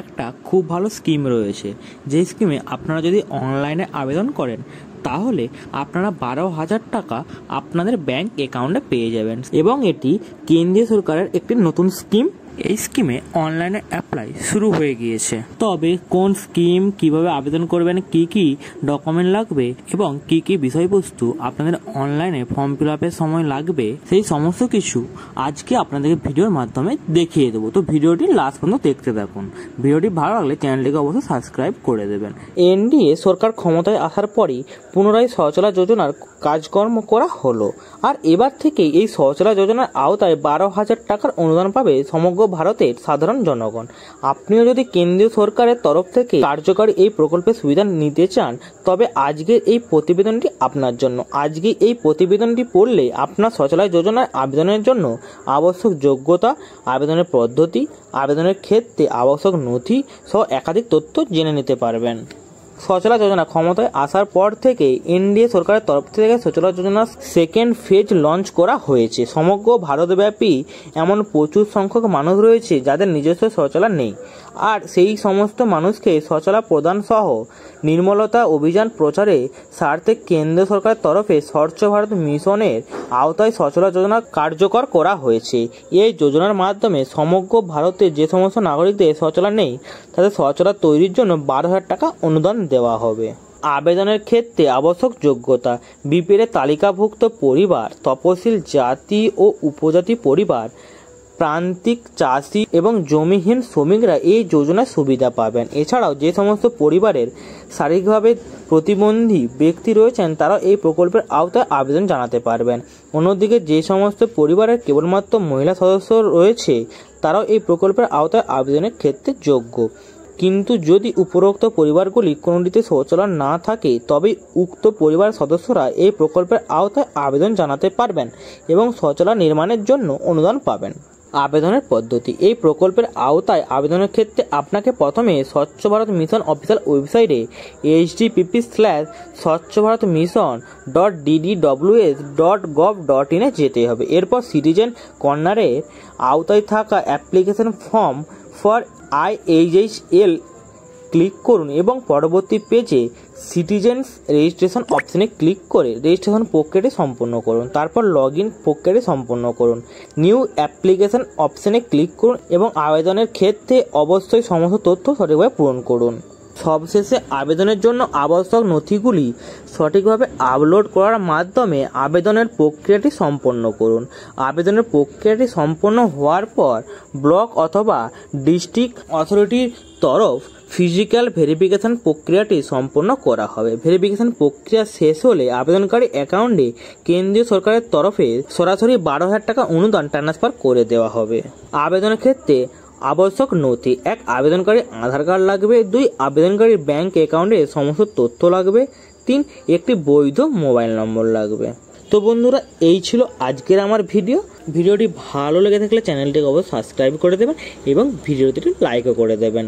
একটা খুব ভালো স্কিম রয়েছে, যে স্কিমে আপনারা যদি অনলাইনে আবেদন করেন তাহলে আপনারা 12,000 টাকা আপনাদের ব্যাংক অ্যাকাউন্টে পেয়ে যাবেন। এবং এটি কেন্দ্রীয় সরকারের একটি নতুন স্কিম। এই স্কিমে অনলাইনে অ্যাপ্লাই শুরু হয়ে গিয়েছে। তবে কোন স্কিম, কিভাবে আবেদন করবেন, কি কি ডকুমেন্ট লাগবে এবং কি কি বিষয়বস্তু আপনাদের অনলাইনে ফর্ম ফিল আপের সময় লাগবে, সেই সমস্ত কিছু আজকে আপনাদেরকে ভিডিওর মাধ্যমে দেখিয়ে দেবো। তো ভিডিওটি লাস্ট পর্যন্ত দেখতে থাকুন। ভিডিওটি ভালো লাগলে চ্যানেলটিকে অবশ্যই সাবস্ক্রাইব করে দেবেন। এনডিএ সরকার ক্ষমতায় আসার পরই পুনরায় শৌচালয় যোজনার কাজকর্ম করা হলো। আর এবার থেকে এই শৌচালয় যোজনার আওতায় 12,000 টাকার অনুদান পাবে সমগ্র ভারতের সাধারণ জনগণ। আপনিও যদি কেন্দ্রীয় সরকারের তরফ থেকে কার্যকরী এই প্রকল্পের সুবিধা নিতে চান, তবে আজকের এই প্রতিবেদনটি আপনার জন্য। আজকে এই প্রতিবেদনটি পড়লে আপনার শৌচালয় যোজনায় আবেদনের জন্য আবশ্যক যোগ্যতা, আবেদনের পদ্ধতি, আবেদনের ক্ষেত্রে আবশ্যক নথি সহ একাধিক তথ্য জেনে নিতে পারবেন। শৌচালয় যোজনা ক্ষমতায় আসার পর থেকে এনডিএ সরকারের তরফ থেকে শৌচালয় যোজনার সেকেন্ড ফেজ লঞ্চ করা হয়েছে। সমগ্র ভারতব্যাপী এমন প্রচুর সংখ্যক মানুষ রয়েছে যাদের নিজস্ব শৌচালয় নেই, আর সেই সমস্ত মানুষকে শৌচালয় প্রদান সহ নির্মলতা অভিযান প্রচারে স্বার্থে কেন্দ্র সরকারের তরফে স্বচ্ছ ভারত মিশনের আওতায় শৌচালয় যোজনা কার্যকর করা হয়েছে। এই যোজনার মাধ্যমে সমগ্র ভারতে যে সমস্ত নাগরিকদের শৌচালয় নেই তাদের শৌচালয় তৈরির জন্য 12,000 টাকা অনুদান দেওয়া হবে। আবেদনের ক্ষেত্রে আবশ্যক যোগ্যতা: বিপিএল তালিকাভুক্ত পরিবার, তপশিল জাতি ও উপজাতি পরিবার, প্রান্তিক চাষি এবং জমিহীন শ্রমিকরা এই যোজনার সুবিধা পাবেন। এছাড়াও যে সমস্ত পরিবারের শারীরিকভাবে প্রতিবন্ধী ব্যক্তি রয়েছেন তারাও এই প্রকল্পের আওতায় আবেদন জানাতে পারবেন। অন্যদিকে যে সমস্ত পরিবারের কেবলমাত্র মহিলা সদস্য রয়েছে তারাও এই প্রকল্পের আওতায় আবেদনের ক্ষেত্রে যোগ্য। কিন্তু যদি উপরোক্ত পরিবারগুলি কোনোটিতে শৌচালয় না থাকে তবে উক্ত পরিবার সদস্যরা এই প্রকল্পের আওতায় আবেদন জানাতে পারবেন এবং শৌচালয় নির্মাণের জন্য অনুদান পাবেন। আবেদনের পদ্ধতি: এই প্রকল্পের আওতায় আবেদনের ক্ষেত্রে আপনাকে প্রথমে স্বচ্ছ ভারত মিশন অফিসিয়াল ওয়েবসাইটে http://swachhbharatmission.ddws.gov.in যেতে হবে। এরপর সিটিজেন কর্নারের আওতায় থাকা application form for IHL click করুন এবং পরবর্তী পেজে সিটিজেন্স রেজিস্ট্রেশন অপশনে ক্লিক করে রেজিস্ট্রেশন প্রক্রিয়াটি সম্পন্ন করুন। তারপর লগ ইন প্রক্রিয়াটি সম্পন্ন করুন। নিউ অ্যাপ্লিকেশন অপশনে ক্লিক করুন এবং আবেদনের ক্ষেত্রে অবশ্যই সমস্ত তথ্য সঠিকভাবে পূরণ করুন। সবশেষে আবেদনের জন্য আবশ্যক নথিগুলি সঠিকভাবে আপলোড করার মাধ্যমে আবেদনের প্রক্রিয়াটি সম্পন্ন করুন। আবেদনের প্রক্রিয়াটি সম্পন্ন হওয়ার পর ব্লক অথবা ডিস্ট্রিক্ট অথরিটির তরফ ফিজিক্যাল ভেরিফিকেশন প্রক্রিয়াটি সম্পন্ন করা হবে। ভেরিফিকেশন প্রক্রিয়া শেষ হলে আবেদনকারী অ্যাকাউন্টে কেন্দ্রীয় সরকারের তরফে সরাসরি 12,000 টাকা অনুদান ট্রান্সফার করে দেওয়া হবে। আবেদনের ক্ষেত্রে আবশ্যক নথি: 1. আবেদনকারী আধার কার্ড লাগবে। 2. আবেদনকারীর ব্যাংক অ্যাকাউন্টে সমস্ত তথ্য লাগবে। 3. একটি বৈধ মোবাইল নম্বর লাগবে। তো বন্ধুরা, এই ছিল আজকের আমার ভিডিওটি ভালো লেগে থাকলে চ্যানেলটিকে অবশ্যই সাবস্ক্রাইব করে দেবেন এবং ভিডিওটি লাইকও করে দেবেন।